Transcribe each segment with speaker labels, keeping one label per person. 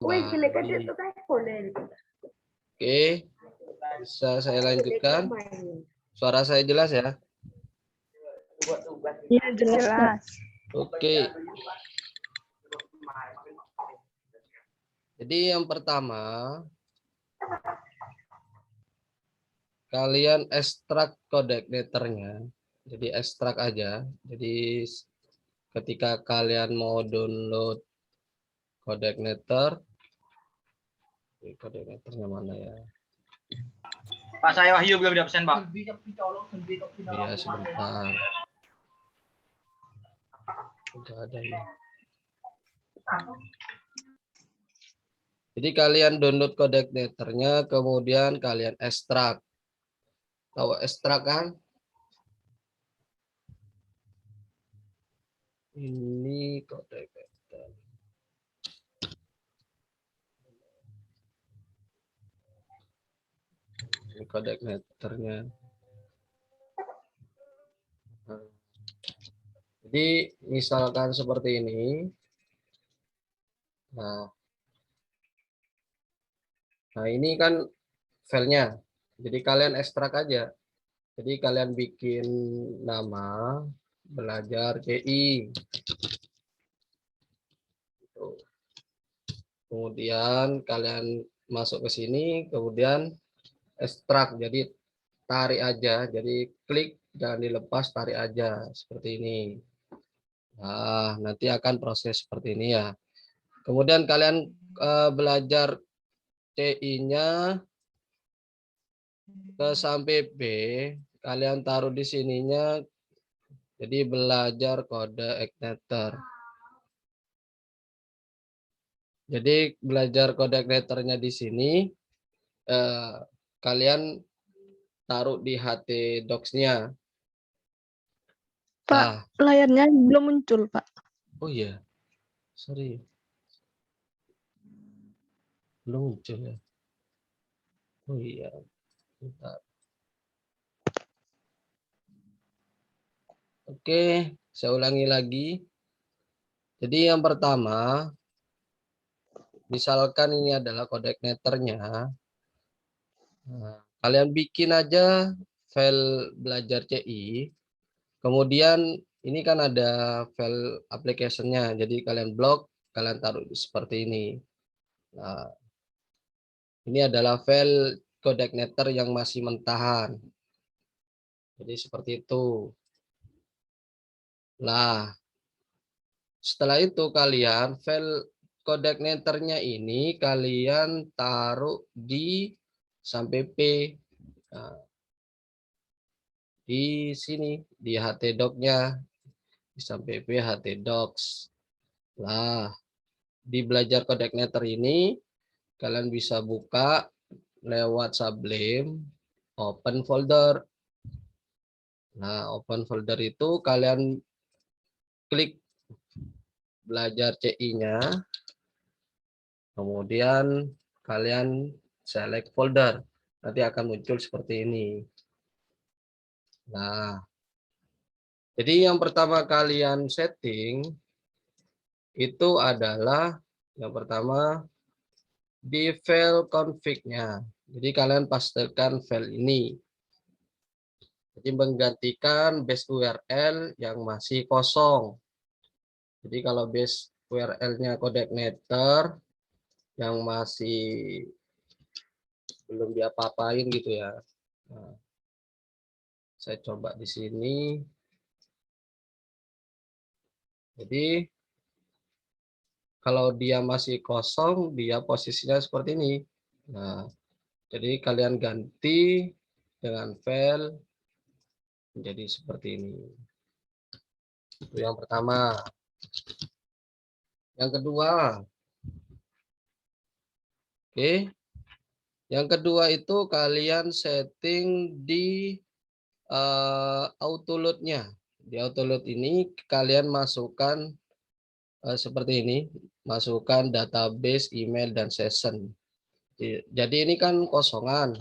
Speaker 1: Oke, bisa saya lanjutkan. Suara saya jelas ya?
Speaker 2: Iya, jelas.
Speaker 1: Oke. Jadi yang pertama, kalian ekstrak coordinatornya. Jadi ekstrak aja. Jadi ketika kalian mau download coordinator, coordinatornya mana ya?
Speaker 3: Pak, saya Wahyu belum di absen, Pak.
Speaker 1: Iya, sebentar. Udah ada ya. Jadi kalian download coordinatornya, kemudian kalian ekstrak. Tahu ekstrak kan? Ini coordinator. Ini coordinatornya. Jadi misalkan seperti ini. Nah ini kan filenya. Jadi kalian ekstrak aja. Jadi kalian bikin nama belajar CI. Kemudian kalian masuk ke sini, kemudian ekstrak. Jadi tarik aja. Jadi klik, jangan dilepas, tarik aja seperti ini. Nah, nanti akan proses seperti ini ya. Kemudian kalian belajar CI-nya ke sampai B, kalian taruh di sininya. Jadi belajar kode igniter. Jadi belajar kode igniternya di sini, kalian taruh di HT docs-nya.
Speaker 2: Pak,
Speaker 1: Nah,
Speaker 2: layarnya belum muncul, Pak.
Speaker 1: oh iya, sorry, belum muncul ya. Oh iya, bentar. Oke, saya ulangi lagi. Jadi yang pertama, misalkan ini adalah kode igniternya. Nah, kalian bikin aja file belajar CI. Kemudian ini kan ada file application-nya. Jadi kalian blok, kalian taruh seperti ini. Nah, ini adalah file coordinator yang masih mentahan. Jadi seperti itu. Nah, setelah itu kalian file coordinatornya ini kalian taruh di sampai P. Nah, di sini di htdoc-nya di sampai P htdocs. Nah, di belajar coordinator ini kalian bisa buka lewat Sublime, open folder. Nah, open folder itu kalian klik belajar CI-nya, kemudian kalian select folder. Nanti akan muncul seperti ini. Nah, jadi yang pertama kalian setting itu adalah yang pertama di file config-nya. Jadi kalian pastekan file ini. Jadi menggantikan base URL yang masih kosong. Jadi kalau base URL-nya coordinator yang masih belum diapa-apain gitu ya. Nah, saya coba di sini. Jadi kalau dia masih kosong, dia posisinya seperti ini. Nah, jadi kalian ganti dengan file menjadi seperti ini. Itu yang pertama. Yang kedua, oke. Yang kedua itu kalian setting di autoload-nya. Di autoload ini kalian masukkan seperti ini, masukkan database, email, dan session. Jadi ini kan kosongan.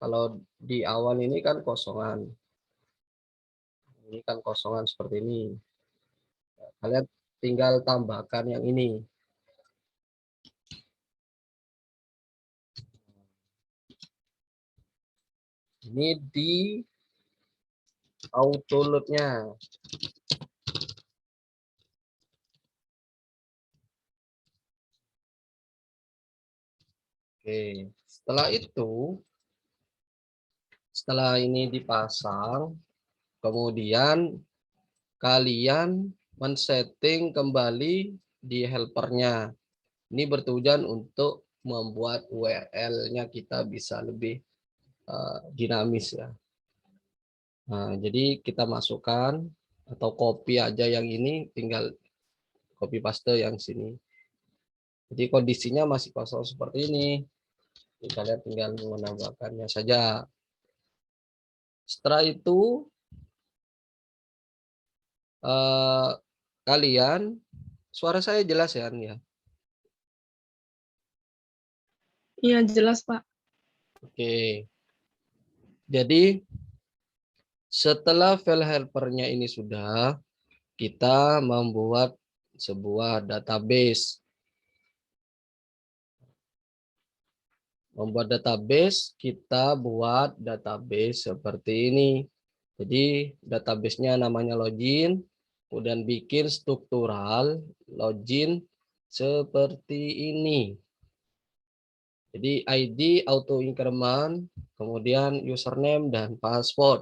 Speaker 1: Kalau di awal ini kan kosongan. Ini kan kosongan seperti ini. Kalian tinggal tambahkan yang ini. Ini di autoload-nya. Oke, setelah ini dipasang, kemudian kalian men-setting kembali di helpernya. Ini bertujuan untuk membuat URL-nya kita bisa lebih dinamis ya. Nah, jadi kita masukkan atau copy aja yang ini, tinggal copy paste yang sini. Jadi kondisinya masih kosong seperti ini. Jadi kalian tinggal menambahkannya saja. Setelah itu kalian, suara saya jelas ya?
Speaker 2: Iya, jelas, Pak.
Speaker 1: Oke. Jadi setelah file helpernya ini sudah, kita membuat sebuah database. Membuat database, kita buat database seperti ini. Jadi database-nya namanya login, kemudian bikin struktural login seperti ini. Jadi ID auto increment, kemudian username dan password.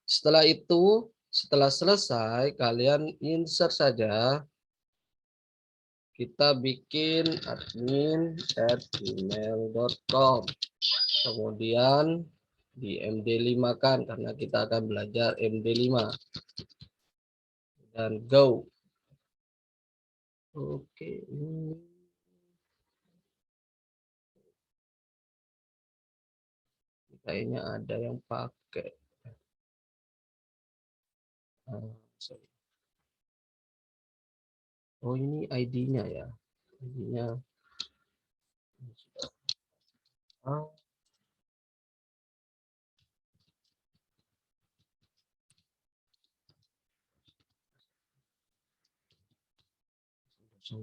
Speaker 1: Setelah itu, setelah selesai, kalian insert saja. Kita bikin admin@gmail.com. Kemudian di MD5 kan, karena kita akan belajar MD5. Dan go. Oke. Kayaknya ada yang pakai. Oh, ini ID-nya ya. ID-nya.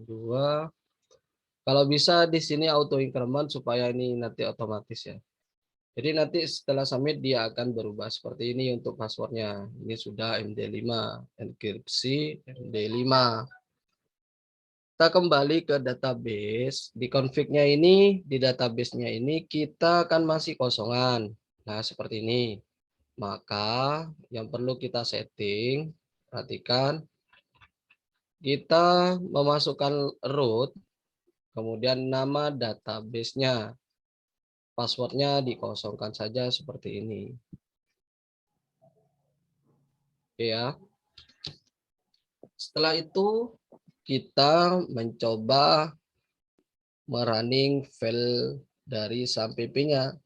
Speaker 1: Dua. Kalau bisa di sini auto increment supaya ini nanti otomatis ya. Jadi nanti setelah submit dia akan berubah seperti ini untuk passwordnya. Ini sudah MD5, enkripsi MD5. Kita kembali ke database. Di config-nya ini, di database-nya ini kita akan masih kosongan. Nah, seperti ini. Maka yang perlu kita setting, perhatikan, kita memasukkan root, kemudian nama database-nya. Passwordnya dikosongkan saja seperti ini. Oke ya. Setelah itu kita mencoba merunning file dari SAMPP-nya.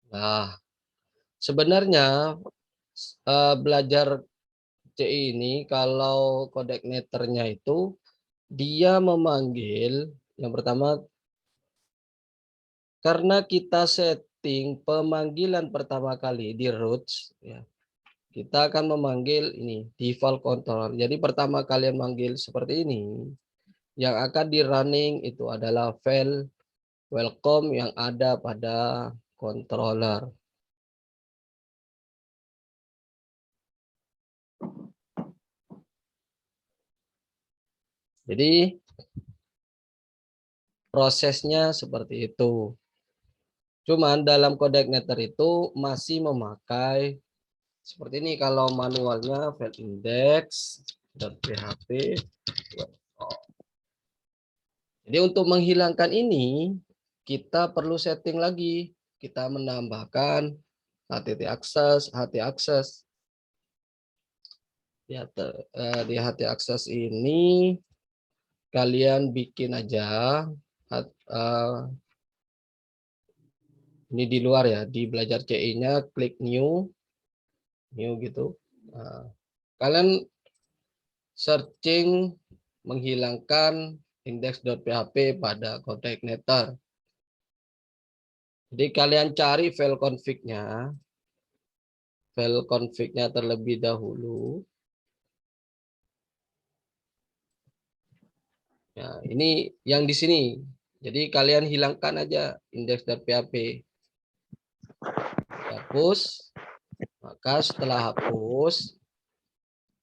Speaker 1: Nah, sebenarnya belajar CI ini kalau codecneternya itu dia memanggil yang pertama karena kita setting pemanggilan pertama kali di roots ya. Kita akan memanggil ini default controller. Jadi pertama kalian manggil seperti ini, yang akan di running itu adalah file welcome yang ada pada controller. Jadi prosesnya seperti itu. Cuman dalam codecneter itu masih memakai seperti ini. Kalau manualnya file index.php. Jadi untuk menghilangkan ini kita perlu setting lagi. Kita menambahkan htaccess. Di htaccess ini kalian bikin aja ini di luar ya, di belajar CI-nya klik new gitu. Nah, kalian searching menghilangkan index.php pada codecneter. Jadi kalian cari file config-nya terlebih dahulu. Ya, ini yang di sini. Jadi kalian hilangkan aja index.php. Hapus. Maka setelah hapus,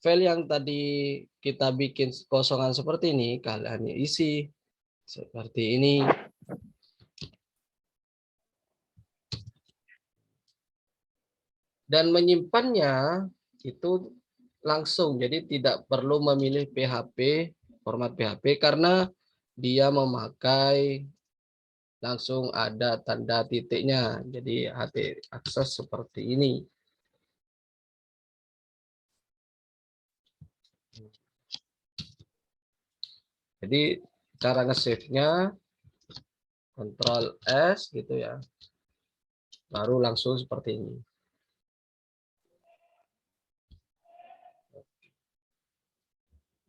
Speaker 1: file yang tadi kita bikin kosongan seperti ini, kalian isi seperti ini. Dan menyimpannya itu langsung, jadi tidak perlu memilih PHP, format PHP, karena dia memakai langsung ada tanda titiknya. Jadi akses seperti ini. Jadi cara nge-save-nya Ctrl S gitu ya. Baru langsung seperti ini.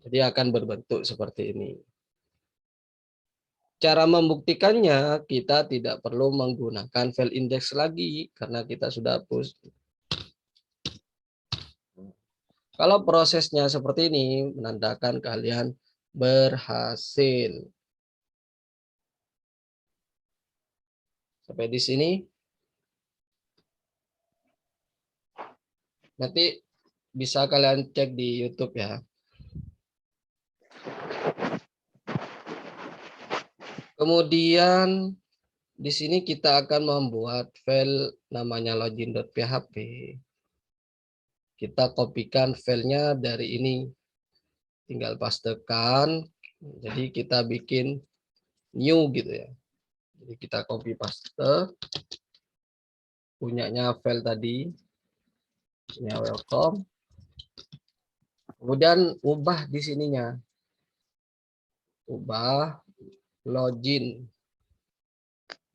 Speaker 1: Jadi akan berbentuk seperti ini. Cara membuktikannya, kita tidak perlu menggunakan file index lagi karena kita sudah hapus. Kalau prosesnya seperti ini, menandakan kalian berhasil. Sampai di sini. Nanti bisa kalian cek di YouTube ya. Kemudian di sini kita akan membuat file namanya login.php. Kita kopikan filenya dari ini. Tinggal pastekan. Jadi kita bikin new gitu ya. Jadi kita copy paste. Punyanya file tadi. Punya welcome. Kemudian ubah di sininya. Ubah login.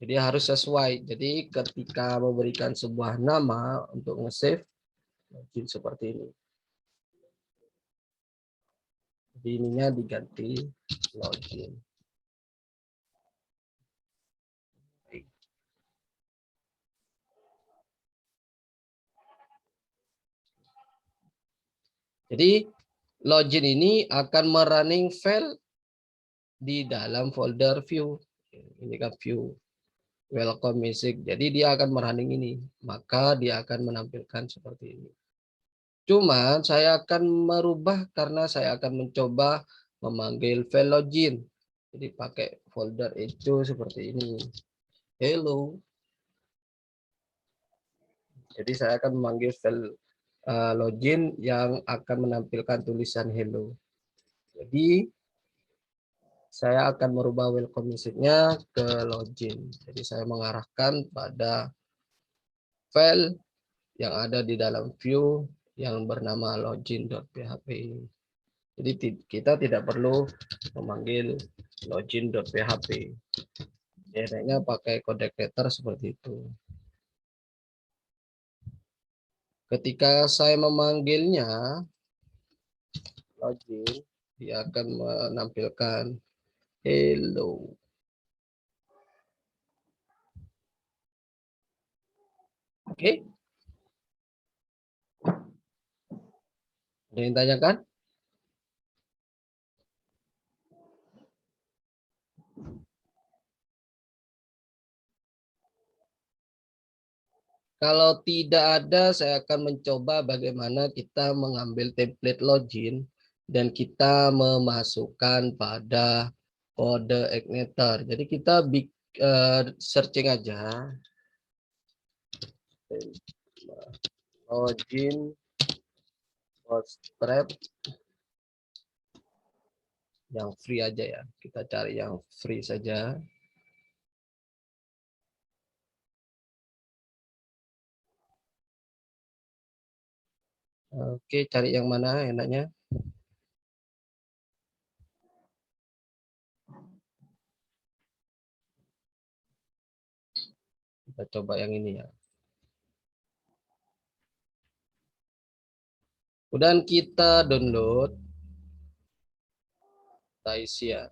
Speaker 1: Jadi harus sesuai. Jadi ketika memberikan sebuah nama untuk nge-save, login seperti ini. Jadi ininya diganti login. Jadi login ini akan merunning file di dalam folder view. Ini kan view. Welcome music. Jadi dia akan merunning ini. Maka dia akan menampilkan seperti ini. Cuman saya akan merubah karena saya akan mencoba memanggil file login. Jadi pakai folder itu seperti ini. Hello. Jadi saya akan memanggil file login yang akan menampilkan tulisan hello. Jadi saya akan merubah welcome music-nya ke login. Jadi saya mengarahkan pada file yang ada di dalam view yang bernama login.php ini. Jadi kita tidak perlu memanggil login.php. Biasanya pakai connect letter seperti itu. Ketika saya memanggilnya login, dia akan menampilkan hello. Oke. Ada yang tanyakan? Kalau tidak ada, saya akan mencoba bagaimana kita mengambil template login dan kita memasukkan pada kode igniter. Jadi kita searching aja login bootstrap yang free aja ya. Kita cari yang free saja. Oke, cari yang mana enaknya? Kita coba yang ini ya. Kemudian kita download. Kita isi ya.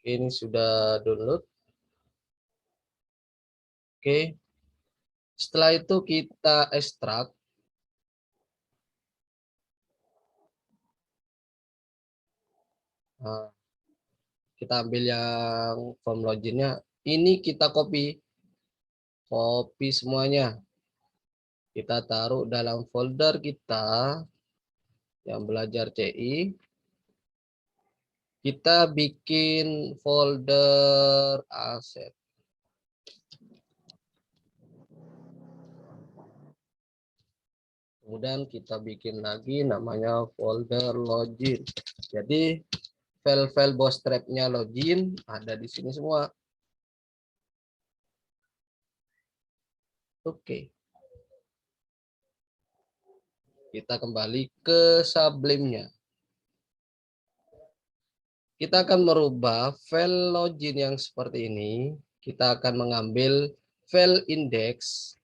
Speaker 1: Ini sudah download. Oke. Setelah itu kita ekstrak. Nah, kita ambil yang form loginnya. Ini kita copy semuanya. Kita taruh dalam folder kita yang belajar CI. Kita bikin folder aset. Kemudian kita bikin lagi namanya folder login. Jadi file-file bootstrap-nya login ada di sini semua. Oke. Kita kembali ke Sublime-nya. Kita akan merubah file login yang seperti ini. Kita akan mengambil file index.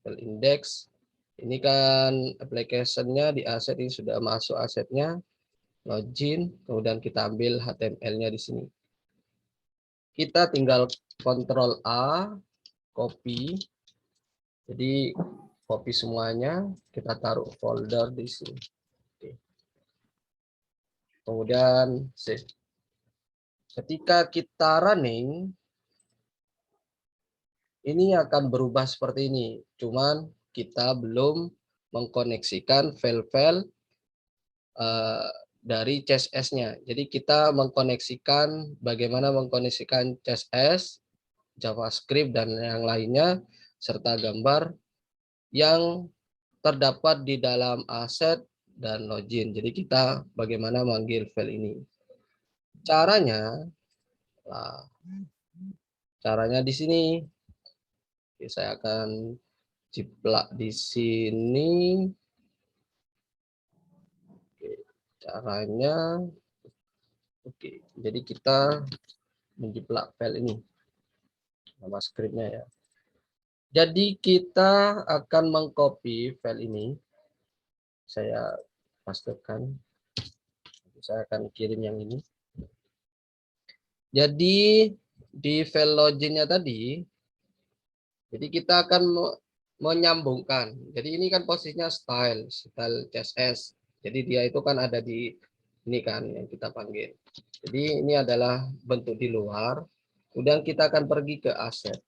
Speaker 1: File index. Ini kan application-nya di aset ini sudah masuk asetnya. Login. Kemudian kita ambil HTML-nya di sini. Kita tinggal Ctrl A, copy. Jadi copy semuanya, kita taruh folder di sini. Oke. Kemudian save. Ketika kita running, ini akan berubah seperti ini. Cuman kita belum mengkoneksikan file-file dari CSS-nya. Jadi kita mengkoneksikan bagaimana mengkoneksikan CSS, JavaScript dan yang lainnya serta gambar yang terdapat di dalam aset dan login. Jadi kita bagaimana manggil file ini. Caranya di sini. Oke, saya akan jiplak di sini. Oke, caranya. Oke, jadi kita menjiplak file ini. Nama scriptnya ya. Jadi kita akan mengcopy file ini. Saya pastekan. Saya akan kirim yang ini. Jadi di file loginnya tadi, jadi kita akan menyambungkan. Jadi ini kan posisinya style CSS. Jadi dia itu kan ada di ini kan yang kita panggil. Jadi ini adalah bentuk di luar. Kemudian kita akan pergi ke aset.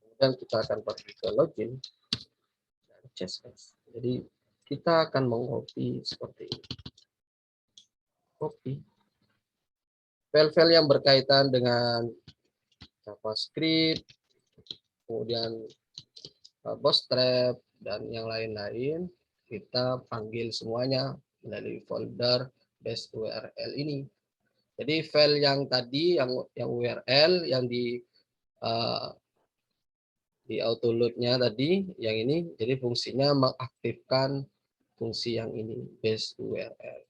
Speaker 1: Kemudian kita akan pergi ke login dan CSS. Jadi kita akan mengcopy seperti ini. Copy. File-file yang berkaitan dengan JavaScript, kemudian Bootstrap, dan yang lain-lain, kita panggil semuanya melalui folder base URL ini. Jadi file yang tadi, yang URL, yang di autoload-nya tadi, yang ini, jadi fungsinya mengaktifkan fungsi yang ini, base URL.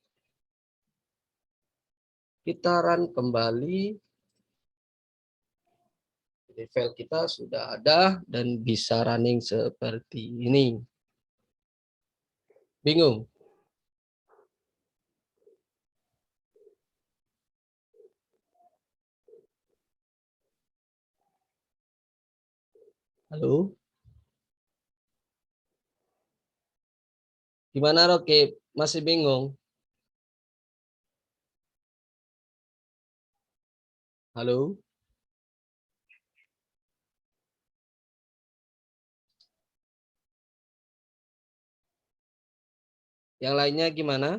Speaker 1: Kita run kembali. Jadi file kita sudah ada dan bisa running seperti ini. Bingung? Halo? Gimana Rocky? Masih bingung? Halo? Yang lainnya gimana?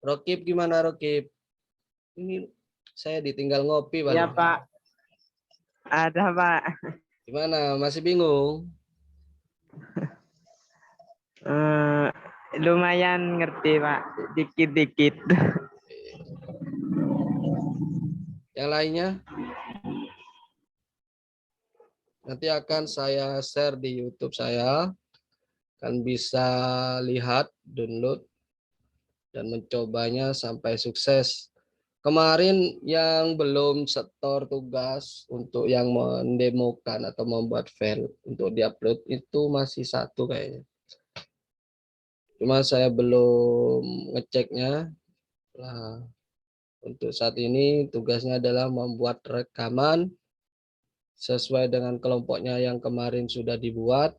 Speaker 1: Rokib gimana Rokib? Ini saya ditinggal ngopi Pak.
Speaker 4: Iya Pak. Ada Pak.
Speaker 1: Gimana? Masih bingung?
Speaker 4: Lumayan ngerti Pak. Dikit-dikit.
Speaker 1: Yang lainnya? Nanti akan saya share di YouTube saya. Kan bisa lihat, download, dan mencobanya sampai sukses. Kemarin yang belum setor tugas untuk yang mendemokan atau membuat file untuk diupload itu masih 1 kayaknya. Cuma saya belum ngeceknya. Nah, untuk saat ini tugasnya adalah membuat rekaman sesuai dengan kelompoknya yang kemarin sudah dibuat,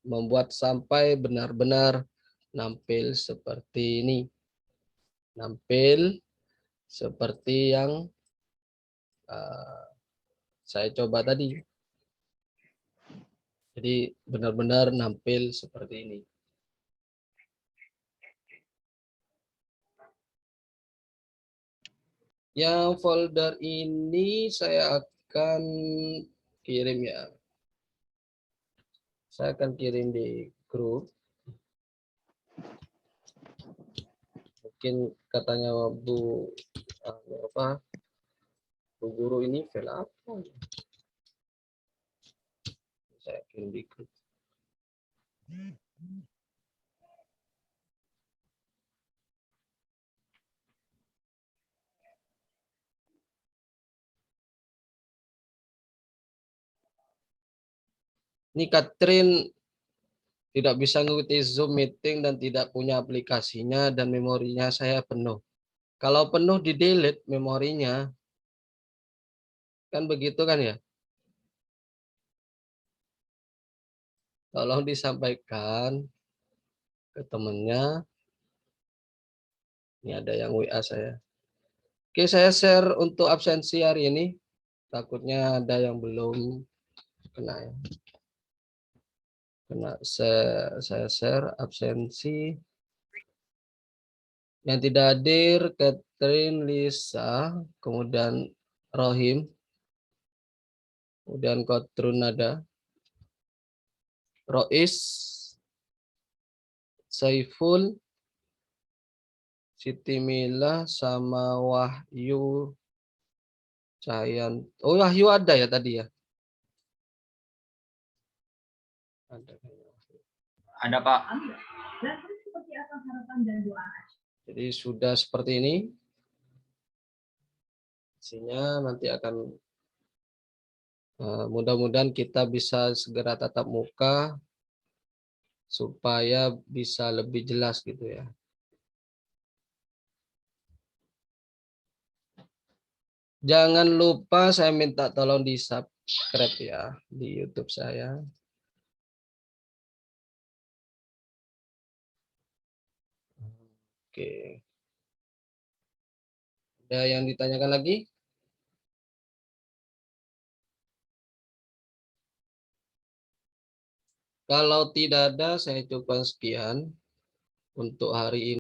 Speaker 1: membuat sampai benar-benar nampil seperti ini. Nampil seperti yang saya coba tadi. Jadi benar-benar nampil seperti ini. Yang folder ini saya akan kirim ya. Saya akan kirim di grup. Mungkin katanya Bu Guru ini file apa? Saya kirim di grup. Ini Catherine tidak bisa mengikuti Zoom meeting dan tidak punya aplikasinya dan memorinya saya penuh. Kalau penuh di delete memorinya, kan begitu kan ya? Tolong disampaikan ke temennya. Ini ada yang WA saya. Oke, saya share untuk absensi hari ini. Takutnya ada yang belum kena ya. Kena saya share absensi. Yang tidak hadir Catherine, Lisa, kemudian Rohim, kemudian Kotrun ada, Rois, Saiful, Siti Mila, sama Wahyu Cahyan. Oh, Wahyu ada ya tadi ya? Ada.
Speaker 3: Ada, Pak.
Speaker 1: Jadi sudah seperti ini. Isinya nanti akan mudah-mudahan kita bisa segera tatap muka supaya bisa lebih jelas gitu ya. Jangan lupa saya minta tolong di subscribe ya di YouTube saya. Oke. Ada yang ditanyakan lagi? Kalau tidak ada, saya cukupkan sekian untuk hari ini.